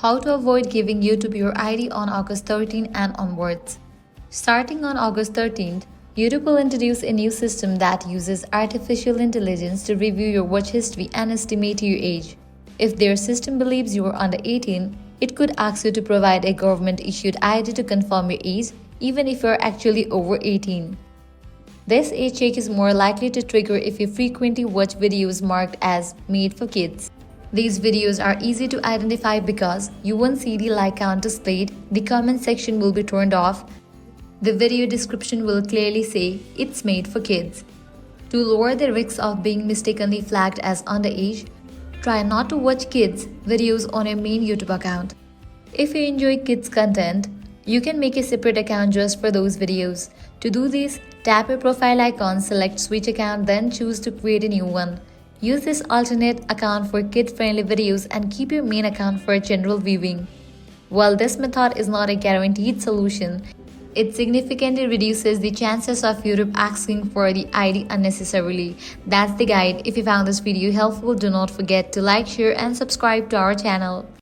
How to avoid giving YouTube your ID on August 13 and onwards. Starting on August 13th, YouTube will introduce a new system that uses artificial intelligence to review your watch history and estimate your age. If their system believes you are under 18, it could ask you to provide a government-issued ID to confirm your age, even if you are actually over 18. This age check is more likely to trigger if you frequently watch videos marked as made for kids. These videos are easy to identify because you won't see the like count displayed, the comment section will be turned off, the video description will clearly say it's made for kids. To lower the risk of being mistakenly flagged as underage, try not to watch kids' videos on your main YouTube account. If you enjoy kids' content, you can make a separate account just for those videos. To do this, tap your profile icon, select Switch Account, then choose to create a new one. Use this alternate account for kid-friendly videos and keep your main account for general viewing. While this method is not a guaranteed solution, it significantly reduces the chances of YouTube asking for the ID unnecessarily. That's the guide. If you found this video helpful, do not forget to like, share and subscribe to our channel.